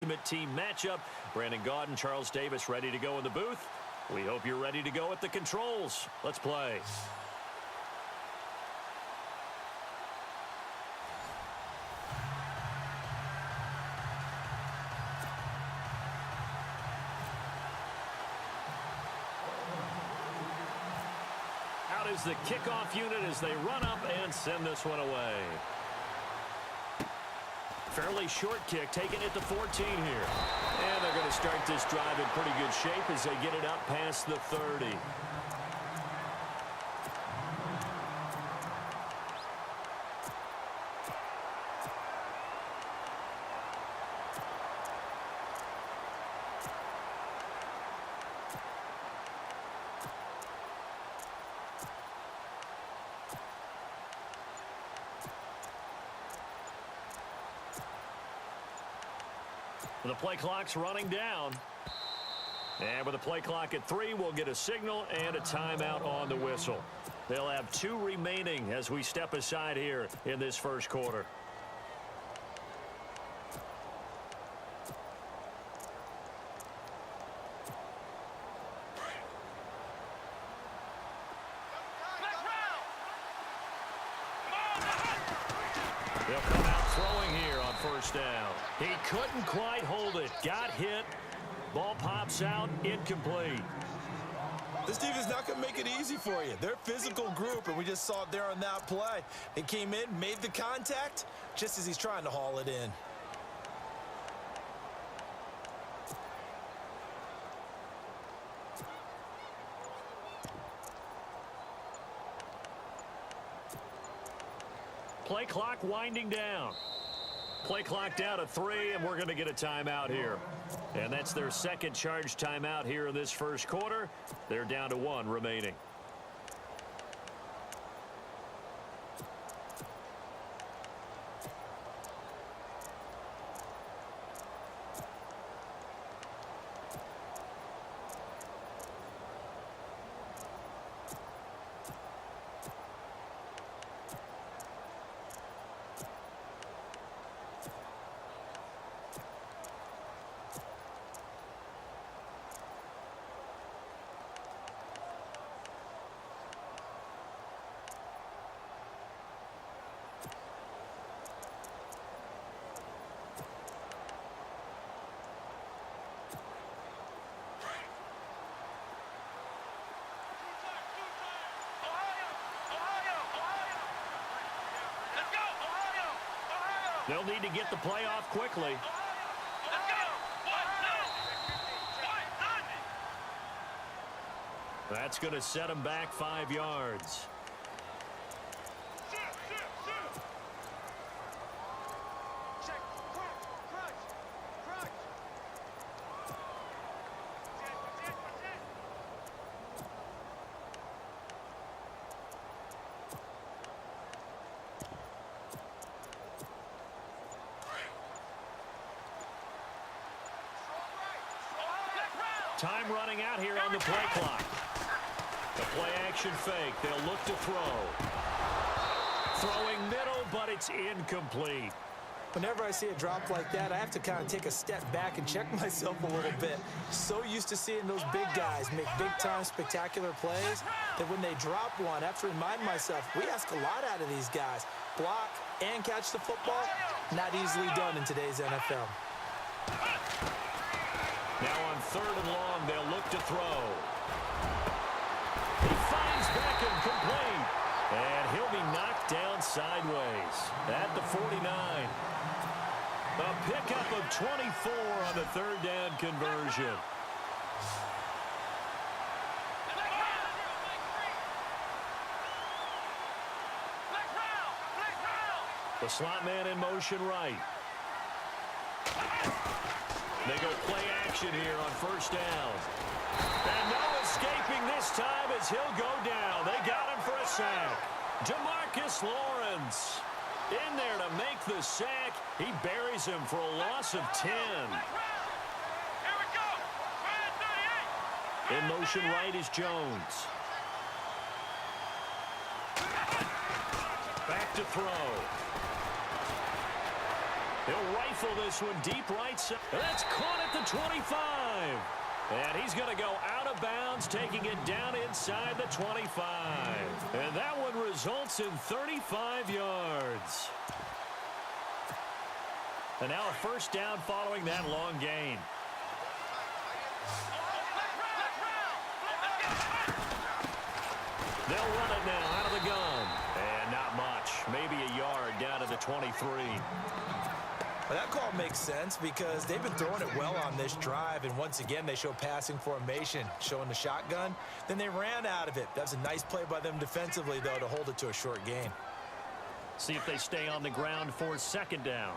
ultimate team matchup. Brandon Gaudin, Charles Davis ready to go in the booth. We hope you're ready to go at the controls. Let's play. Out is the kickoff unit as they run up and send this one away. Fairly short kick, taking it to 14 here. And they're going to start this drive in pretty good shape as they get it up past the 30. The play clock's running down. And with the play clock at 3, we'll get a signal and a timeout on the whistle. They'll have 2 remaining as we step aside here in this first quarter. They'll come out throwing here on first down. He couldn't quite hold it. Got hit. Ball pops out. Incomplete. This defense not going to make it easy for you. They're a physical group, and we just saw it there on that play. They came in, made the contact, just as he's trying to haul it in. Play clock winding down. Play clock down to 3, and we're going to get a timeout here. And that's their second charge timeout here in this first quarter. They're down to 1 remaining. They'll need to get the play off quickly. That's going to set them back 5 yards. Time running out here on the play clock. The play action fake. They'll look to throw. Throwing middle, but it's incomplete. Whenever I see a drop like that, I have to kind of take a step back and check myself a little bit. So used to seeing those big guys make big-time spectacular plays that when they drop one, I have to remind myself, we ask a lot out of these guys. Block and catch the football, not easily done in today's NFL. Now on 3rd and long, they'll look to throw. He finds Beckham complete. And he'll be knocked down sideways at the 49. A pickup of 24 on the 3rd down conversion. The slot man in motion right. They go play action here on first down. And no escaping this time as he'll go down. They got him for a sack. Demarcus Lawrence in there to make the sack. He buries him for a loss of 10. In motion right is Jones. Back to throw. He'll rifle this one deep right side. That's caught at the 25. And he's going to go out of bounds, taking it down inside the 25. And that one results in 35 yards. And now a first down following that long gain. They'll run it now out of the gun. And not much. Maybe a yard down to the 23. Well, that call makes sense because they've been throwing it well on this drive, and once again they show passing formation, showing the shotgun. Then they ran out of it. That was a nice play by them defensively, though, to hold it to a short gain. See if they stay on the ground for second down.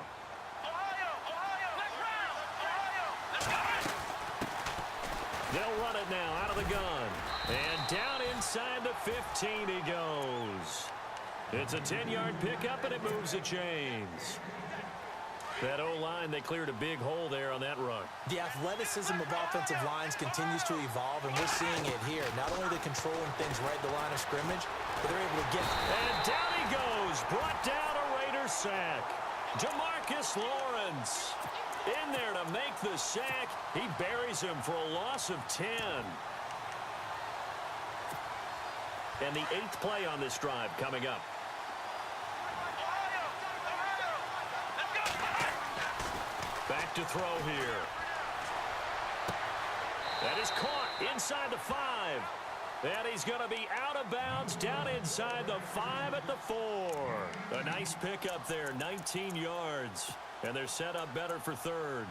They'll run it now out of the gun. And down inside the 15 he goes. It's a 10-yard pickup, and it moves the chains. That O-line, they cleared a big hole there on that run. The athleticism of offensive lines continues to evolve, and we're seeing it here. Not only are they controlling things right at the line of scrimmage, but they're able to get... And down he goes. Brought down a Raider sack. Demarcus Lawrence in there to make the sack. He buries him for a loss of 10. And the 8th play on this drive coming up. Back to throw here. That is caught inside the 5. And he's going to be out of bounds down inside the 5 at the 4. A nice pickup there, 19 yards. And they're set up better for third.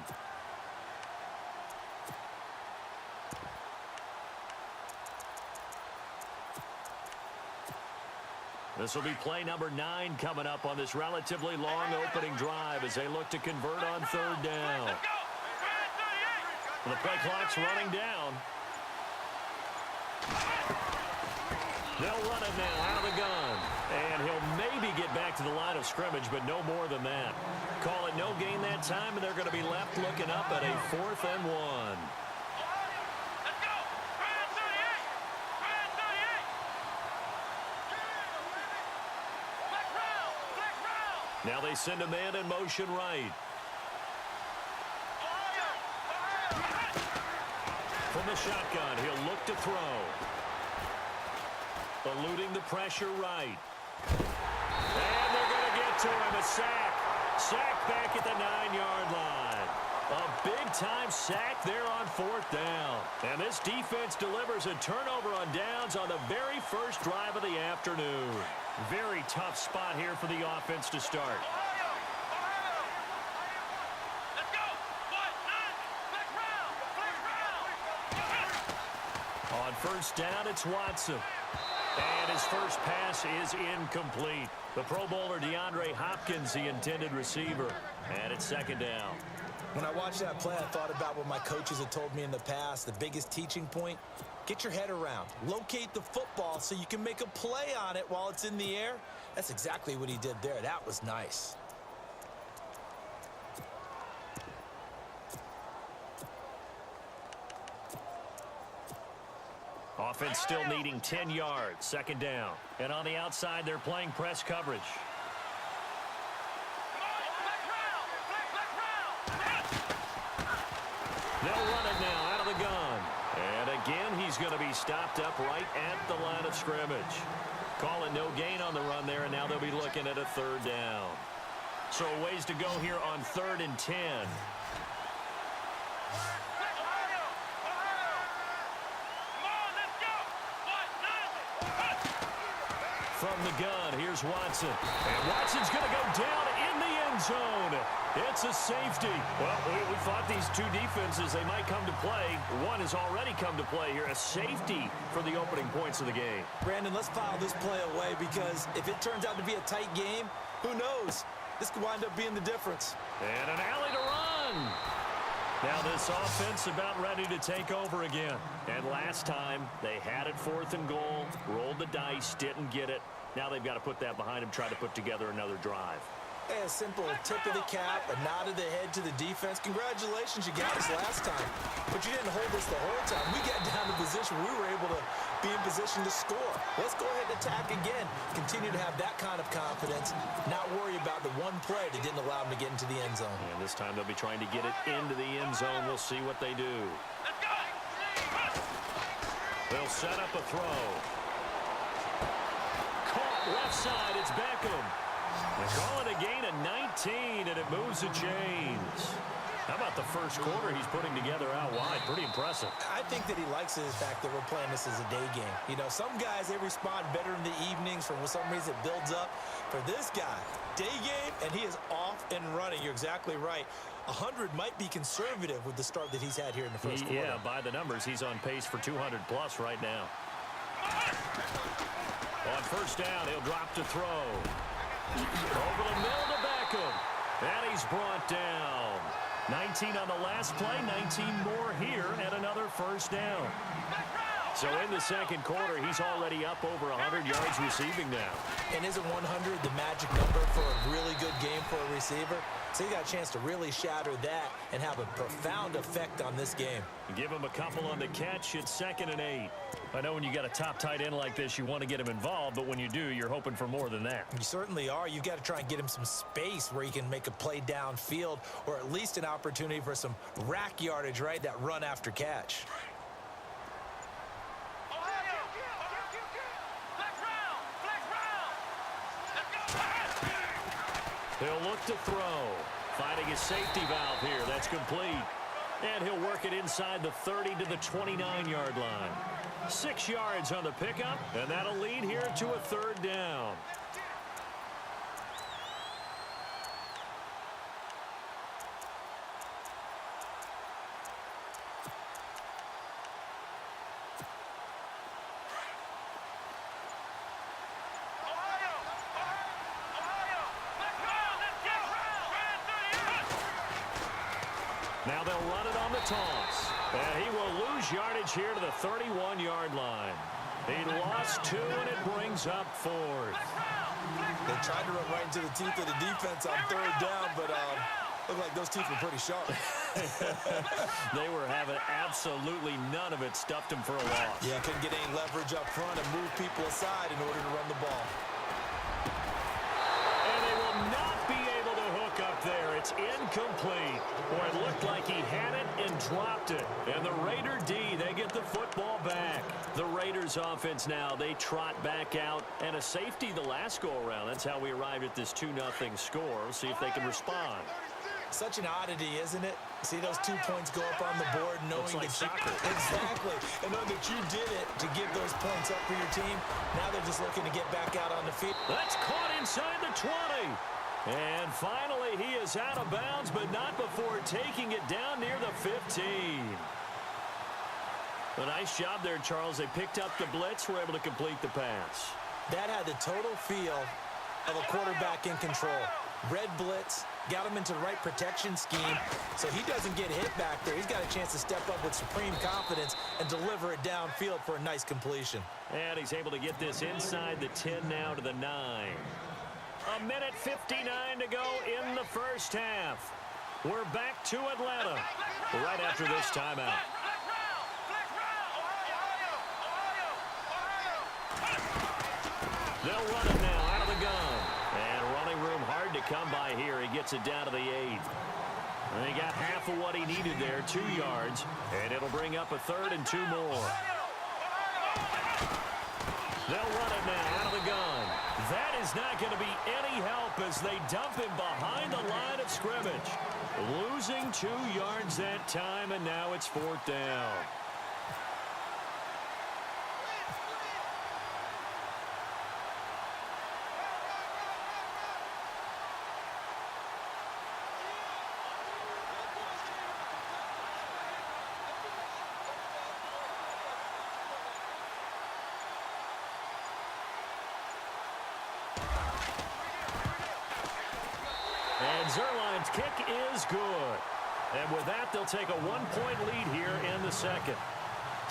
This will be play number 9 coming up on this relatively long opening drive as they look to convert on third down. The play clock's running down. They'll run it now out of the gun. And he'll maybe get back to the line of scrimmage, but no more than that. Call it no gain that time, and they're going to be left looking up at a 4th and 1. Now they send a man in motion right. From the shotgun, he'll look to throw. Eluding the pressure right. And they're going to get to him. A sack. Sack back at the 9-yard line. A big-time sack there on 4th down. And this defense delivers a turnover on downs on the very first drive of the afternoon. Very tough spot here for the offense to start. On first down, it's Watson. And his first pass is incomplete. The Pro Bowler DeAndre Hopkins, the intended receiver. And it's second down. When I watched that play, I thought about what my coaches had told me in the past. The biggest teaching point, get your head around. Locate the football so you can make a play on it while it's in the air. That's exactly what he did there. That was nice. Offense still needing 10 yards. Second down. And on the outside, they're playing press coverage. They'll run it now out of the gun. And again, he's going to be stopped up right at the line of scrimmage. Calling no gain on the run there, and now they'll be looking at a third down. So a ways to go here on 3rd and 10. From the gun, here's Watson. And Watson's going to go down in the end zone. It's a safety. Well, we thought these two defenses, they might come to play. One has already come to play here. A safety for the opening points of the game. Brandon, let's file this play away because if it turns out to be a tight game, who knows? This could wind up being the difference. And an alley to run. Now this offense about ready to take over again. And last time, they had it 4th and goal, rolled the dice, didn't get it. Now they've got to put that behind them, try to put together another drive. A simple tip of the cap, a nod of the head to the defense. Congratulations, you got us last time. But you didn't hold us the whole time. We got down to position we were able to be in position to score. Let's go ahead and attack again. Continue to have that kind of confidence. Not worry about the one play that didn't allow them to get into the end zone. And this time they'll be trying to get it into the end zone. We'll see what they do. They'll set up a throw. Caught left side. It's Beckham. They call it a gain of 19, and it moves the chains. How about the first quarter he's putting together out wide? Pretty impressive. I think that he likes the fact that we're playing this as a day game. You know, some guys, they respond better in the evenings. For some reason, it builds up. For this guy, day game, and he is off and running. You're exactly right. 100 might be conservative with the start that he's had here in the first quarter. Yeah, by the numbers, he's on pace for 200-plus right now. On first down, he'll drop to throw. Over the middle to Beckham. And he's brought down. 19 on the last play, 19 more here, and another first down. So in the second quarter, he's already up over 100 yards receiving now. And isn't 100 the magic number for a really good game for a receiver? So he got a chance to really shatter that and have a profound effect on this game. Give him a couple on the catch. It's 2nd and 8. I know when you got a top tight end like this, you want to get him involved, but when you do, you're hoping for more than that. You certainly are. You got to try and get him some space where he can make a play downfield, or at least an opportunity for some rack yardage, right? That run after catch. He'll look to throw. Finding his safety valve here. That's complete. And he'll work it inside the 30 to the 29-yard line. 6 yards on the pickup, and that'll lead here to a 3rd down. Now they'll run it on the toss. And he will lose yardage here to the 31-yard line. He lost 2, and it brings up 4th. They tried to run right into the teeth of the defense on 3rd down, but looked like those teeth were pretty sharp. They were having absolutely none of it. Stuffed him for a loss. Yeah, couldn't get any leverage up front and move people aside in order to run the ball. And they will not be able to hook up there. It's incomplete. Boy, it looked like he had it and dropped it. And the Raider D, they get the football back. The Raiders offense now, they trot back out. And a safety the last go-around. That's how we arrived at this 2-0 score. We'll see if they can respond. Such an oddity, isn't it? See those 2 points go up on the board knowing Looks like that soccer. Exactly. And knowing that you did it to give those points up for your team. Now they're just looking to get back out on the field. That's caught inside the 20. And finally, he is out of bounds, but not before taking it down near the 15. A nice job there, Charles. They picked up the blitz, were able to complete the pass. That had the total feel of a quarterback in control. Red blitz, got him into the right protection scheme, so he doesn't get hit back there. He's got a chance to step up with supreme confidence and deliver it downfield for a nice completion. And he's able to get this inside the 10 now to the 9. A minute 59 to go in the first half. We're back to Atlanta right after this timeout. They'll run it now out of the gun. And running room hard to come by here. He gets it down to the 8. And he got half of what he needed there, 2 yards. And it'll bring up a 3rd and 2 more. They'll run it now out of the gun. That is not going to be any help as they dump him behind the line of scrimmage. Losing 2 yards that time, and now it's 4th down. And Zerline's kick is good. And with that, they'll take a 1-point lead here in the second.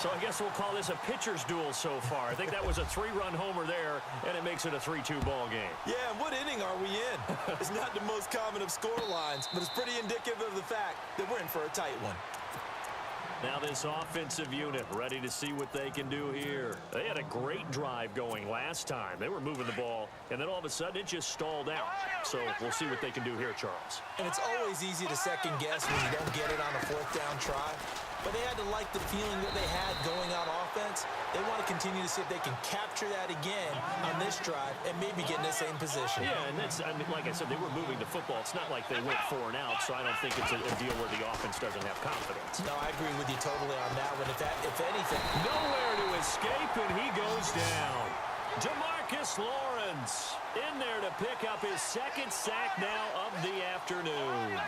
So I guess we'll call this a pitcher's duel so far. I think that was a 3-run homer there, and it makes it a 3-2 ball game. Yeah, and what inning are we in? It's not the most common of score lines, but it's pretty indicative of the fact that we're in for a tight one. Now this offensive unit ready to see what they can do here. They had a great drive going last time. They were moving the ball, and then all of a sudden it just stalled out. So we'll see what they can do here, Charles. And it's always easy to second guess when you don't get it on a 4th down try. But they had to like the feeling that they had going on offense. They want to continue to see if they can capture that again on this drive and maybe get in the same position. Yeah, and that's, I mean, like I said, they were moving the football. It's not like they went 4 and out, so I don't think it's a deal where the offense doesn't have confidence. No, I agree with you totally on that one. If anything. Nowhere to escape, and he goes down. Demarcus Lawrence in there to pick up his 2nd sack now of the afternoon.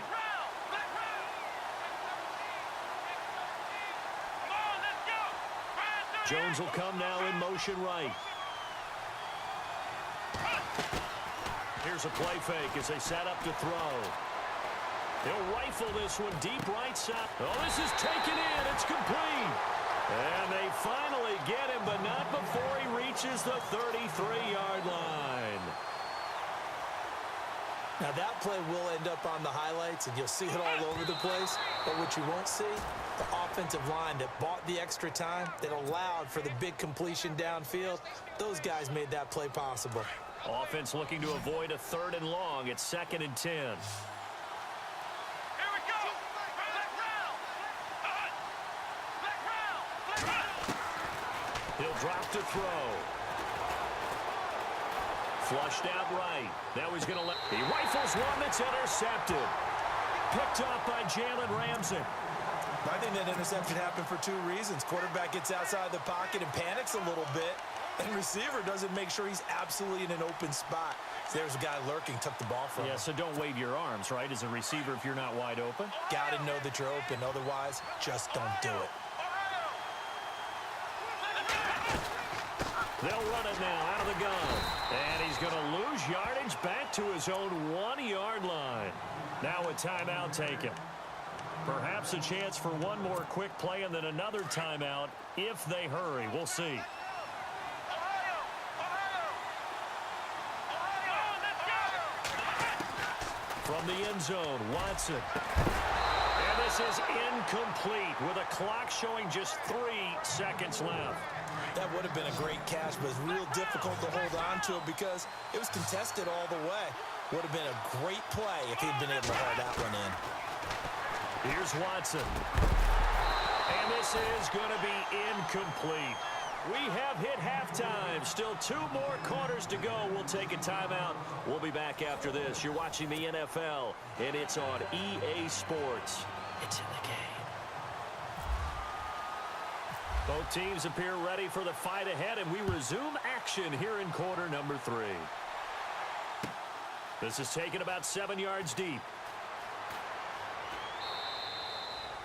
Jones will come now in motion right. Here's a play fake as they set up to throw. He'll rifle this one deep right side. Oh, this is taken in. It's complete. And they finally get him, but not before he reaches the 33-yard line. Now, that play will end up on the highlights, and you'll see it all over the place. But what you won't see, the offensive line that bought the extra time, that allowed for the big completion downfield, those guys made that play possible. Offense looking to avoid a 3rd and long. It's 2nd and 10. He'll drop to throw. Flushed out right. Now he's going to let... He rifles one that's intercepted. Picked up by Jalen Ramsey. I think that interception happened for 2 reasons. Quarterback gets outside the pocket and panics a little bit. And receiver doesn't make sure he's absolutely in an open spot. So there's a guy lurking, took the ball from him. Yeah, so don't wave your arms, right, as a receiver if you're not wide open. Got to know that you're open. Otherwise, just don't do it. They'll run it now out of the gun. And he's going to lose yardage back to his own 1-yard line. Now a timeout taken. Perhaps a chance for one more quick play and then another timeout if they hurry. We'll see. From the end zone, Watson. And this is incomplete with a clock showing just 3 seconds left. That would have been a great catch, but it's real difficult to hold on to it because it was contested all the way. Would have been a great play if he'd been able to hold that one in. Here's Watson. And this is going to be incomplete. We have hit halftime. Still 2 more quarters to go. We'll take a timeout. We'll be back after this. You're watching the NFL, and it's on EA Sports. It's in the game. Both teams appear ready for the fight ahead, and we resume action here in quarter number 3. This is taken about 7 yards deep.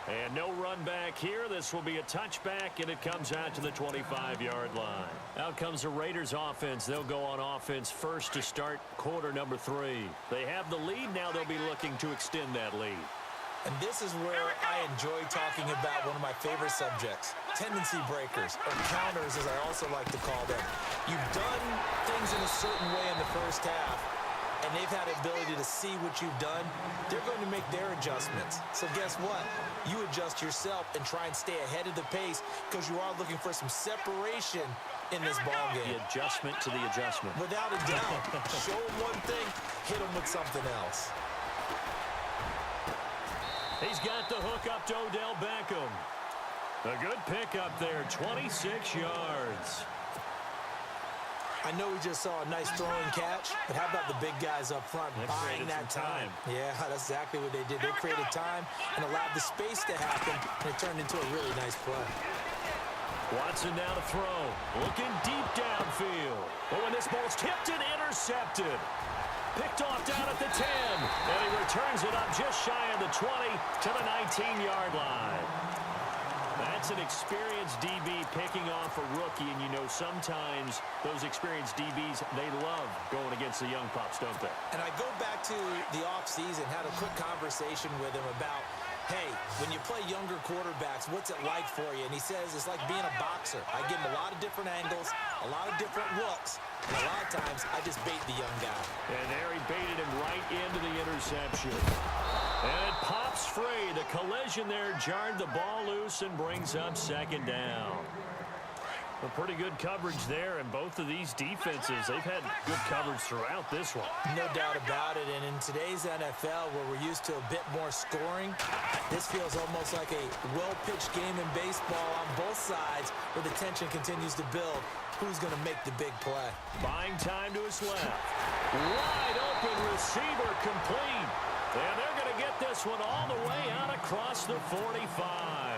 And no run back here. This will be a touchback, and it comes out to the 25-yard line. Out comes the Raiders offense. They'll go on offense first to start quarter number 3. They have the lead. Now they'll be looking to extend that lead. And this is where I enjoy talking about one of my favorite subjects, tendency breakers, or counters as I also like to call them. You've done things in a certain way in the first half, and they've had the ability to see what you've done. They're going to make their adjustments. So guess what? You adjust yourself and try and stay ahead of the pace because you are looking for some separation in this ball game. The adjustment to the adjustment. Without a doubt. Show them one thing, hit them with something else. He's got the hook up to Odell Beckham. A good pickup there, 26 yards. I know we just saw a nice throwing catch, but how about the big guys up front buying that time? Yeah, that's exactly what they did. They created time and allowed the space to happen, and it turned into a really nice play. Watson now to throw. Looking deep downfield. Oh, and this ball's tipped and intercepted. Picked off down at the 10. And he returns it up just shy of the 20 to the 19-yard line. That's an experienced DB picking off a rookie, and you know sometimes those experienced DBs, they love going against the young pups, don't they? And I go back to the offseason, had a quick conversation with him about hey, when you play younger quarterbacks, what's it like for you? And he says it's like being a boxer. I give him a lot of different angles, a lot of different looks, and a lot of times I just bait the young guy. And there he baited him right into the interception. And it pops free. The collision there jarred the ball loose and brings up second down. A pretty good coverage there, and both of these defenses, they've had good coverage throughout this one. No doubt about it, and in today's NFL, where we're used to a bit more scoring, this feels almost like a well-pitched game in baseball on both sides, where the tension continues to build. Who's going to make the big play? Buying time to his left. Wide open receiver complete. And they're going to get this one all the way out across the 45.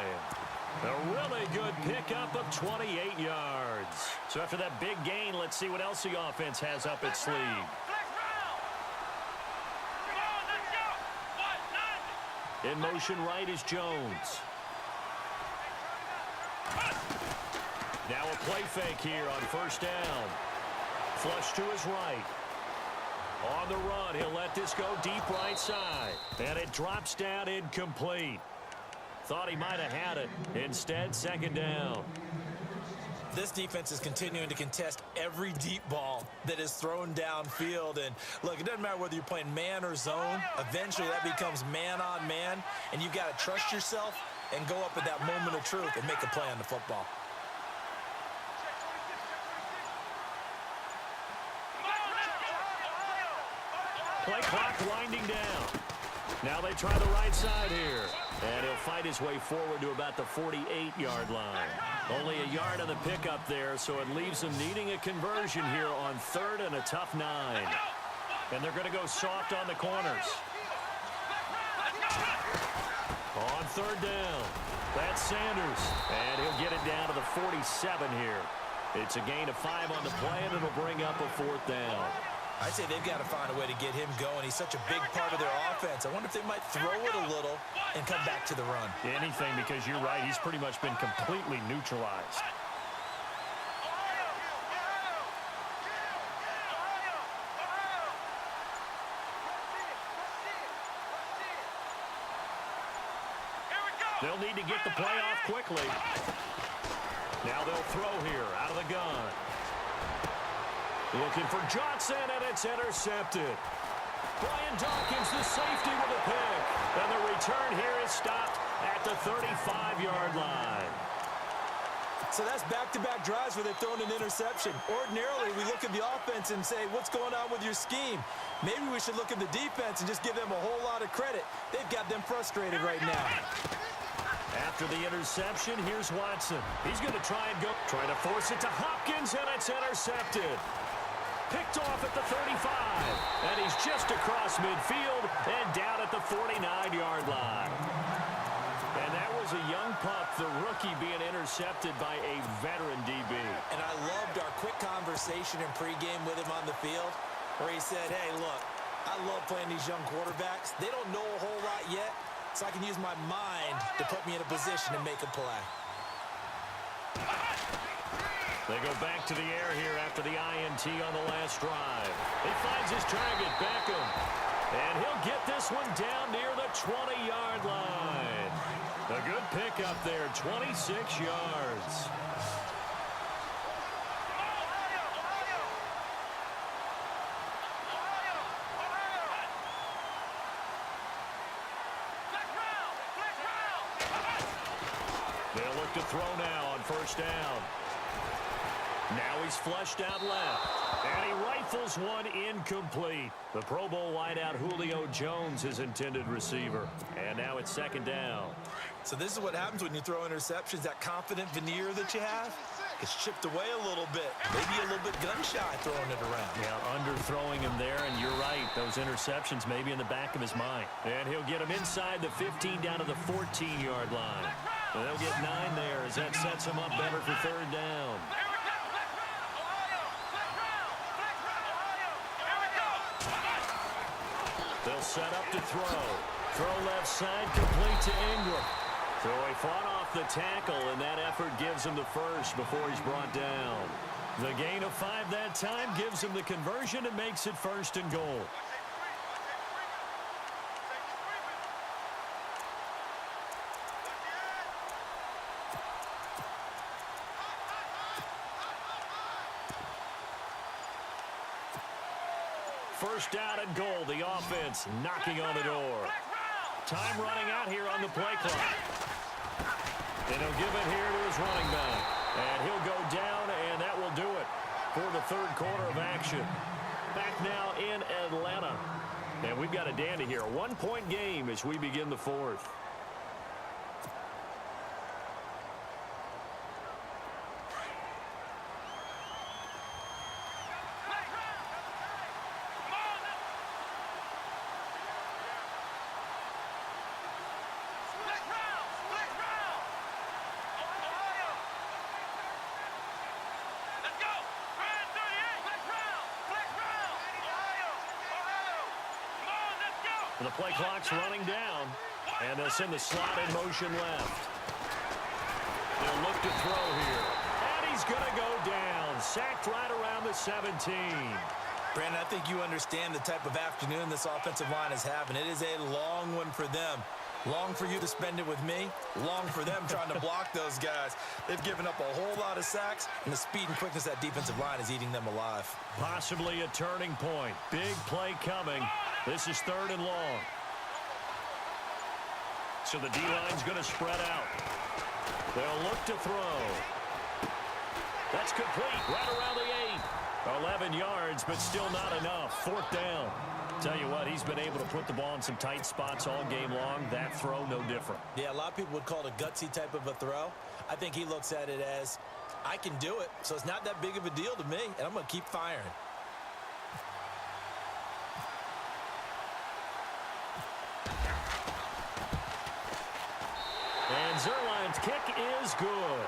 A really good pickup of 28 yards. So after that big gain, let's see what else the offense has up its sleeve. In motion right is Jones. Now a play fake here on first down. Flush to his right. On the run, he'll let this go deep right side. And it drops down incomplete. Thought he might have had it. Instead, second down. This defense is continuing to contest every deep ball that is thrown downfield. And look, it doesn't matter whether you're playing man or zone. Eventually, that becomes man on man. And you've got to trust yourself and go up at that moment of truth and make a play on the football. Play clock winding down. Now they try the right side here. And he'll fight his way forward to about the 48-yard line. Only a yard on the pickup there, so it leaves them needing a conversion here on third and a tough 9. And they're going to go soft on the corners. On third down, that's Sanders. And he'll get it down to the 47 here. It's a gain of 5 on the play, and it'll bring up a fourth down. I'd say they've got to find a way to get him going. He's such a big part of their offense. I wonder if they might throw it a little and come back to the run. Anything, because you're right. He's pretty much been completely neutralized. They'll need to get the play off quickly. Now they'll throw here out of the gun. Looking for Johnson, and it's intercepted. Brian Dawkins, the safety, with a pick. And the return here is stopped at the 35-yard line. So that's back-to-back drives where they've thrown an interception. Ordinarily, we look at the offense and say, what's going on with your scheme? Maybe we should look at the defense and just give them a whole lot of credit. They've got them frustrated right now. After the interception, here's Watson. He's going to try and go. Trying to force it to Hopkins, and it's intercepted. Picked off at the 35. And he's just across midfield and down at the 49-yard line. And that was a young pup, the rookie, being intercepted by a veteran DB. And I loved our quick conversation in pregame with him on the field where he said, hey, look, I love playing these young quarterbacks. They don't know a whole lot yet, so I can use my mind to put me in a position to make a play. They go back to the air here after the INT on the last drive. He finds his target, Beckham. And he'll get this one down near the 20-yard line. A good pickup there, 26 yards. They'll look to throw now on first down. Now he's flushed out left. And he rifles one incomplete. The Pro Bowl wideout Julio Jones, his intended receiver. And now it's second down. So this is what happens when you throw interceptions. That confident veneer that you have gets chipped away a little bit. Maybe a little bit gun-shy throwing it around. Yeah, underthrowing him there, and you're right. Those interceptions may be in the back of his mind. And he'll get him inside the 15 down to the 14-yard line. And they'll get 9 there as that sets him up better for third down. They'll set up to throw. Throw left side, complete to Ingram. So he fought off the tackle, and that effort gives him the first before he's brought down. The gain of 5 that time gives him the conversion and makes it first and goal. first down and goal. The offense knocking on the door. Time running out here on the play clock. And he'll give it here to his running back. And he'll go down, and that will do it for the third quarter of action. Back now in Atlanta. And we've got a dandy here. A one-point game as we begin the fourth. The play clock's running down, and they'll send the slot in motion left. They'll look to throw here, and he's going to go down. Sacked right around the 17. Brandon, I think you understand the type of afternoon this offensive line is having. It is a long one for them. Long for you to spend it with me. Long for them trying to block those guys. They've given up a whole lot of sacks, and the speed and quickness of that defensive line is eating them alive. Possibly a turning point. Big play coming. This is third and long. So the D-line's going to spread out. They'll look to throw. That's complete right around the 8. 11 yards, but still not enough. Fourth down. Tell you what, he's been able to put the ball in some tight spots all game long. That throw, no different. Yeah, a lot of people would call it a gutsy type of a throw. I think he looks at it as, I can do it, so it's not that big of a deal to me, and I'm going to keep firing. And Zerline's kick is good.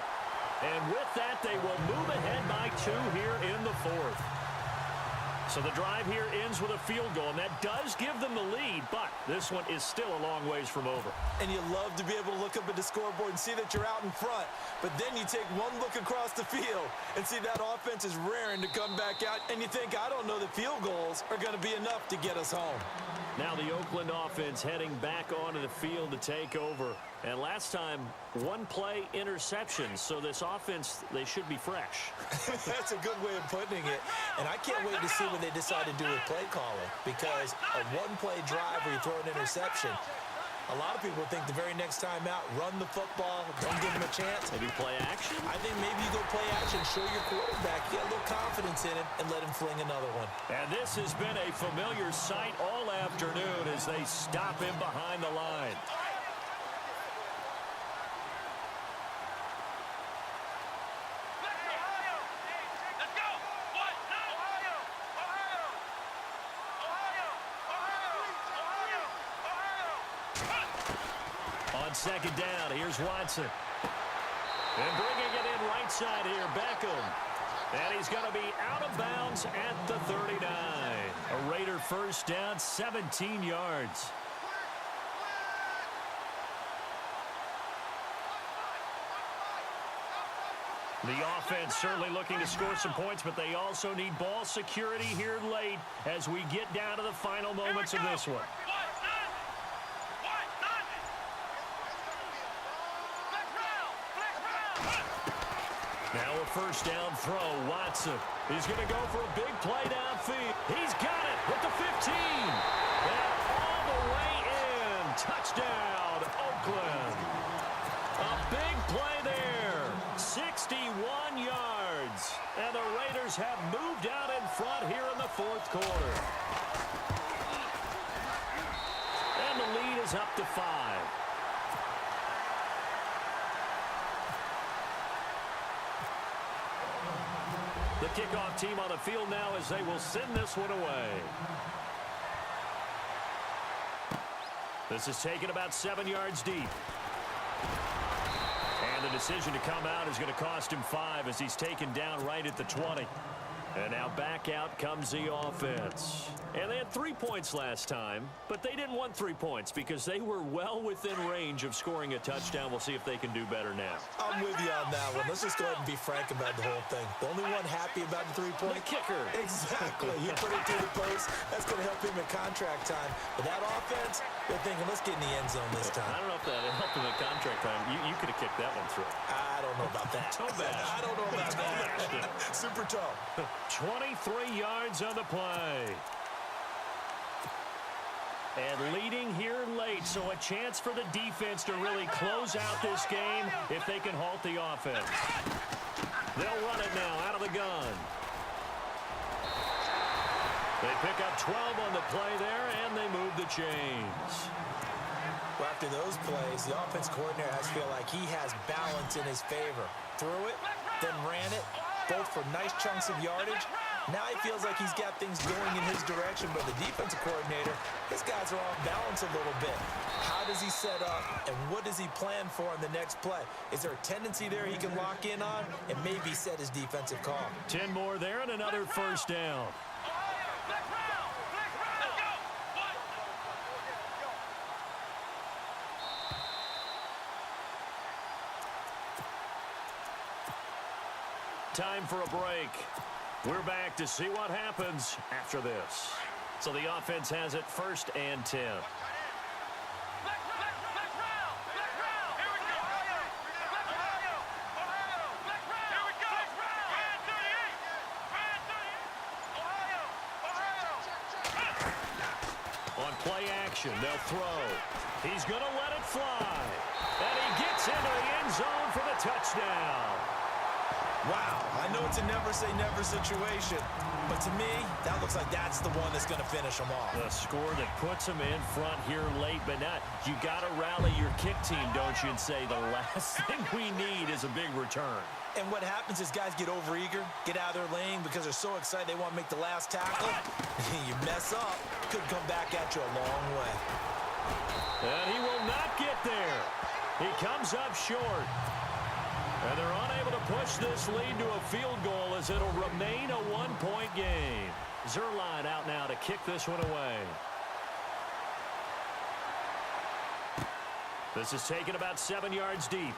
And with that, they will move ahead by 2 here in the fourth. So the drive here ends with a field goal, and that does give them the lead, but this one is still a long ways from over. And you love to be able to look up at the scoreboard and see that you're out in front, but then you take one look across the field and see that offense is raring to come back out, and you think, I don't know that field goals are going to be enough to get us home. Now the Oakland offense heading back onto the field to take over. And last time, one play interception. So this offense, they should be fresh. That's a good way of putting it. And I can't wait to see what they decide to do with play calling. Because a one-play drive where you throw an interception, a lot of people think the very next time out, run the football, don't give him a chance. Maybe play action? I think maybe you go play action, show your quarterback, get a little confidence in him, and let him fling another one. And this has been a familiar sight all afternoon as they stop him behind the line. On second down, here's Watson. And bringing it in right side here, Beckham. And he's going to be out of bounds at the 39. A Raider first down, 17 yards. The offense certainly looking to score some points, but they also need ball security here late as we get down to the final moments of this one. Now a first down throw. Watson. He's going to go for a big play downfield. He's got it with the 15. And all the way in. Touchdown, Oakland. A big play there. 61 yards. And the Raiders have moved out in front here in the fourth quarter. And the lead is up to 5. The kickoff team on the field now as they will send this one away. This is taken about 7 yards deep. And the decision to come out is going to cost him 5 as he's taken down right at the 20. And now back out comes the offense. And they had 3 points last time, but they didn't want 3 points because they were well within range of scoring a touchdown. We'll see if they can do better now. I'm with you on that one. Let's just go ahead and be frank about the whole thing. The only one happy about the 3-point. The kicker. Exactly. You put it through the post. That's going to help him at contract time. But that offense, they're thinking, let's get in the end zone this time. I don't know if that helped him at contract time. You could have kicked that one through. I don't know about that. I don't know about that. Super tough. 23 yards on the play. And leading here late, so a chance for the defense to really close out this game if they can halt the offense. They'll run it now out of the gun. They pick up 12 on the play there, and they move the chains. Well, after those plays, the offense coordinator has to feel like he has balance in his favor. Threw it, then ran it, both for nice chunks of yardage. Now he feels like he's got things going in his direction, but the defensive coordinator, his guys are off balance a little bit. How does he set up, and what does he plan for on the next play? Is there a tendency there he can lock in on and maybe set his defensive call? 10 more there and another first down. Time for a break. We're back to see what happens after this. So the offense has it 1st and 10. On play action, they'll throw. He's going to let it fly. And he gets into the end zone for the touchdown. Wow, I know it's a never-say-never situation, but to me, that looks like that's the one that's going to finish them off. The score that puts them in front here late, but not. You got to rally your kick team, don't you, and say the last thing we need is a big return. And what happens is guys get overeager, get out of their lane because they're so excited they want to make the last tackle. You mess up, could come back at you a long way. And he will not get there. He comes up short. And they're unable to push this lead to a field goal as it'll remain a one-point game. Zerline out now to kick this one away. This is taken about 7 yards deep.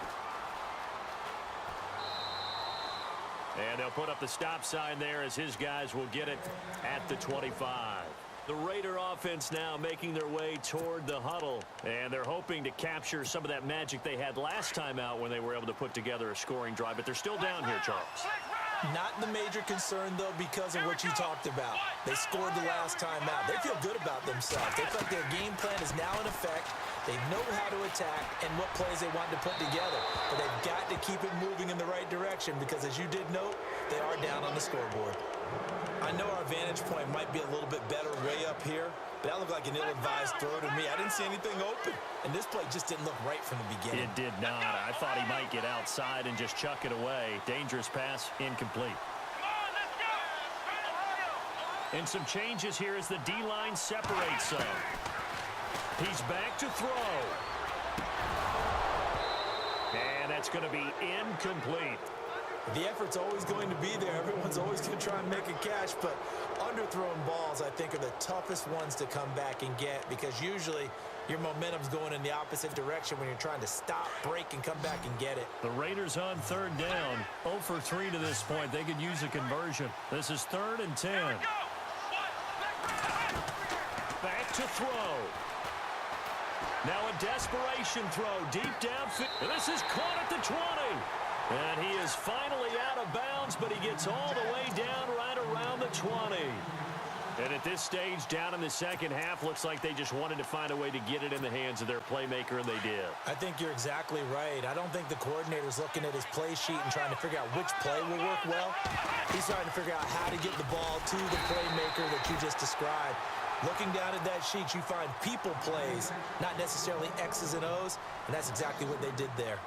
And they'll put up the stop sign there as his guys will get it at the 25. The Raider offense now making their way toward the huddle. And they're hoping to capture some of that magic they had last time out when they were able to put together a scoring drive. But they're still down here, Charles. Not the major concern, though, because of what you talked about. They scored the last time out. They feel good about themselves. They feel like their game plan is now in effect. They know how to attack and what plays they want to put together. But they've got to keep it moving in the right direction because, as you did note, they are down on the scoreboard. I know our vantage point might be a little bit better way up here, but that looked like an ill-advised throw to me. I didn't see anything open, and this play just didn't look right from the beginning. It did not. I thought he might get outside and just chuck it away. Dangerous pass, incomplete. And some changes here as the D-line separates some. He's back to throw. And that's going to be incomplete. The effort's always going to be there. Everyone's always going to try and make a catch, but underthrown balls, I think, are the toughest ones to come back and get because usually your momentum's going in the opposite direction when you're trying to stop, break, and come back and get it. The Raiders on 3rd down. 0 for 3 to this point. They could use a conversion. This is 3rd and 10. Back to throw. Now a desperation throw deep downfield. This is caught at the 20. And he is finally out of bounds, but he gets all the way down right around the 20. And at this stage, down in the second half, looks like they just wanted to find a way to get it in the hands of their playmaker, and they did. I think you're exactly right. I don't think the coordinator's looking at his play sheet and trying to figure out which play will work well. He's trying to figure out how to get the ball to the playmaker that you just described. Looking down at that sheet, you find people plays, not necessarily X's and O's, and that's exactly what they did there.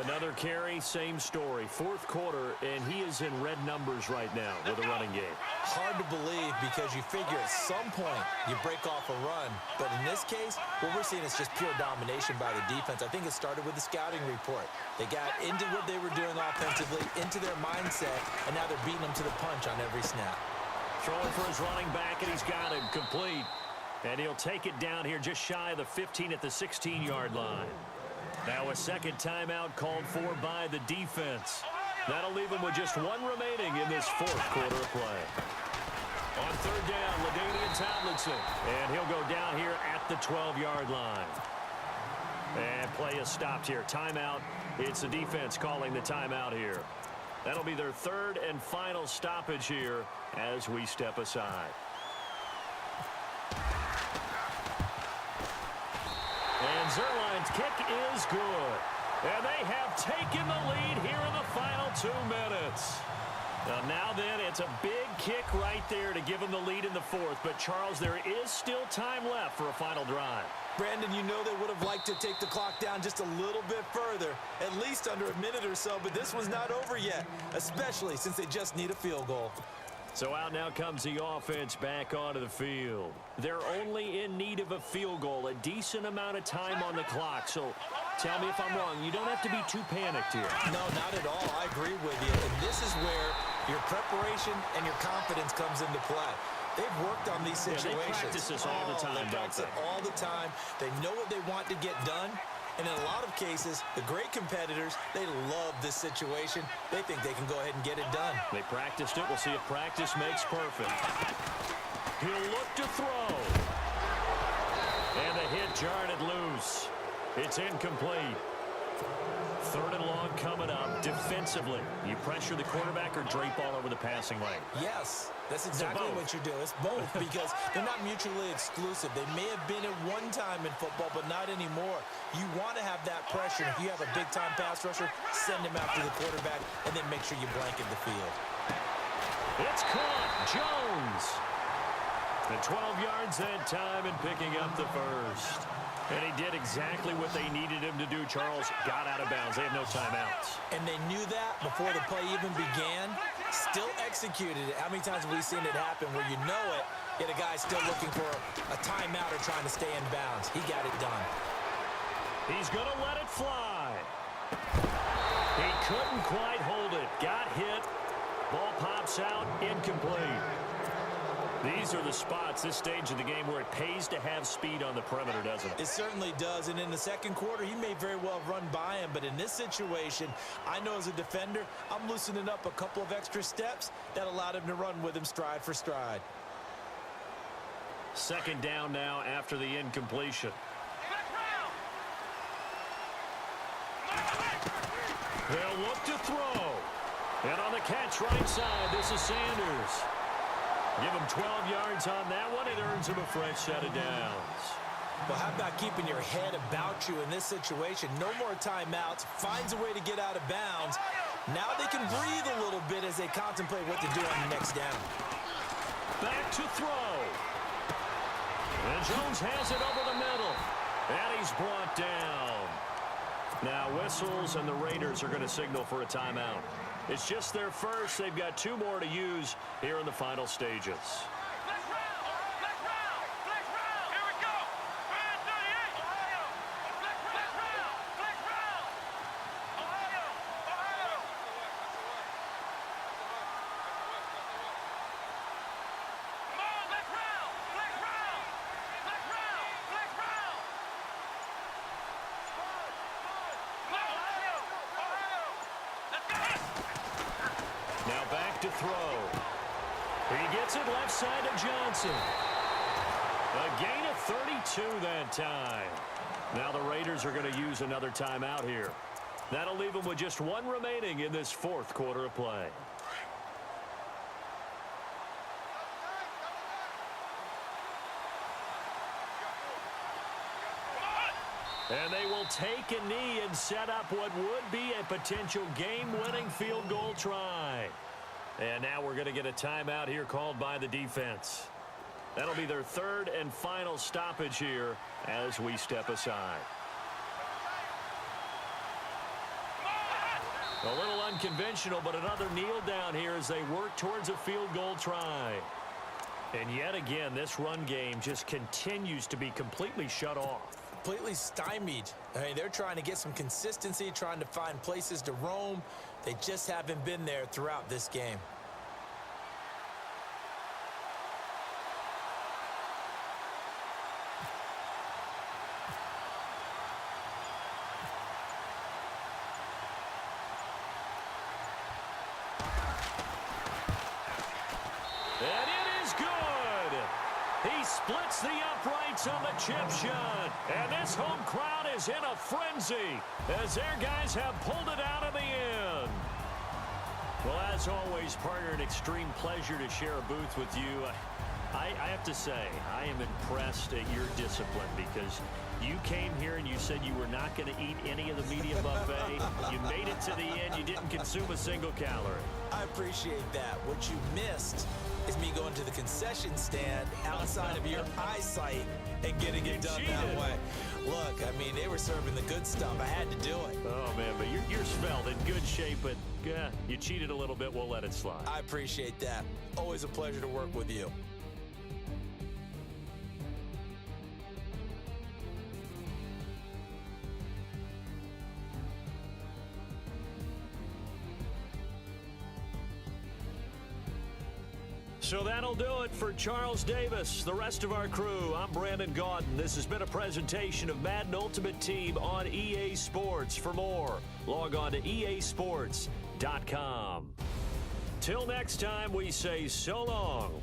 Another carry, same story. 4th quarter, and he is in red numbers right now with a running game. Hard to believe because you figure at some point you break off a run. But in this case, what we're seeing is just pure domination by the defense. I think it started with the scouting report. They got into what they were doing offensively, into their mindset, and now they're beating them to the punch on every snap. Throwing for his running back, and he's got him complete. And he'll take it down here just shy of the 15 at the 16-yard line. Now a second timeout called for by the defense. That'll leave him with just one remaining in this 4th quarter of play. On 3rd down, LaDainian Tomlinson. And he'll go down here at the 12-yard line. And play is stopped here. Timeout. It's the defense calling the timeout here. That'll be their 3rd and final stoppage here as we step aside. And Zerline's kick is good. And they have taken the lead here in the final 2 minutes. Now then, it's a big kick right there to give them the lead in the fourth. But, Charles, there is still time left for a final drive. Brandon, you know they would have liked to take the clock down just a little bit further, at least under a minute or so, but this one's not over yet, especially since they just need a field goal. So out now comes the offense back onto the field. They're only in need of a field goal, a decent amount of time on the clock. So tell me if I'm wrong. You don't have to be too panicked here. No, not at all. I agree with you. And this is where your preparation and your confidence comes into play. They've worked on these situations. They practice this all the time, They practice it all the time. They know what they want to get done. And in a lot of cases, the great competitors, they love this situation. They think they can go ahead and get it done. They practiced it. We'll see if practice makes perfect. He'll look to throw. And the hit jarred it loose. It's incomplete. 3rd and long coming up. Defensively, you pressure the quarterback or drape all over the passing lane? Yes, that's exactly what you do. It's both because they're not mutually exclusive. They may have been at one time in football, but not anymore. You want to have that pressure. If you have a big-time pass rusher, send him after the quarterback, and then make sure you blanket the field. It's caught. Jones. And 12 yards that time and picking up the first. And he did exactly what they needed him to do, Charles. Got out of bounds. They have no timeouts. And they knew that before the play even began. Still executed it. How many times have we seen it happen where you know it, yet a guy's still looking for a timeout or trying to stay in bounds? He got it done. He's going to let it fly. He couldn't quite hold it. Got hit. Ball pops out. Incomplete. These are the spots, this stage of the game, where it pays to have speed on the perimeter, doesn't it? It certainly does, and in the second quarter, he may very well run by him, but in this situation, I know as a defender, I'm loosening up a couple of extra steps that allowed him to run with him stride for stride. 2nd down now after the incompletion. They'll look to throw. And on the catch right side, this is Sanders. Give him 12 yards on that one. It earns him a fresh set of downs. Well, how about keeping your head about you in this situation? No more timeouts. Finds a way to get out of bounds. Now they can breathe a little bit as they contemplate what to do on the next down. Back to throw. And Jones has it over the middle. And he's brought down. Now whistles, and the Raiders are going to signal for a timeout. It's just their first. They've got 2 more to use here in the final stages. Now back to throw. He gets it left side to Johnson. A gain of 32 that time. Now the Raiders are going to use another timeout here. That'll leave them with just 1 remaining in this 4th quarter of play. And they will take a knee and set up what would be a potential game-winning field goal try. And now we're going to get a timeout here called by the defense. That'll be their 3rd and final stoppage here as we step aside. A little unconventional, but another kneel down here as they work towards a field goal try. And yet again, this run game just continues to be completely shut off. Completely stymied. I mean, they're trying to get some consistency, trying to find places to roam. They just haven't been there throughout this game. And it is good. He splits the uprights on the chip shot. And this home crowd is in a frenzy as their guys have pulled it out of the end. Well, as always, partner, an extreme pleasure to share a booth with you. I have to say, I am impressed at your discipline because you came here and you said you were not going to eat any of the media buffet. You made it to the end. You didn't consume a single calorie. I appreciate that. What you missed is me going to the concession stand outside of your eyesight and getting it done that way. Look, I mean, they were serving the good stuff. I had to do it. Oh, man, but you're svelte, in good shape, but you cheated a little bit. We'll let it slide. I appreciate that. Always a pleasure to work with you. So that'll do it for Charles Davis, the rest of our crew. I'm Brandon Gaudin. This has been a presentation of Madden Ultimate Team on EA Sports. For more, log on to easports.com. Till next time, we say so long.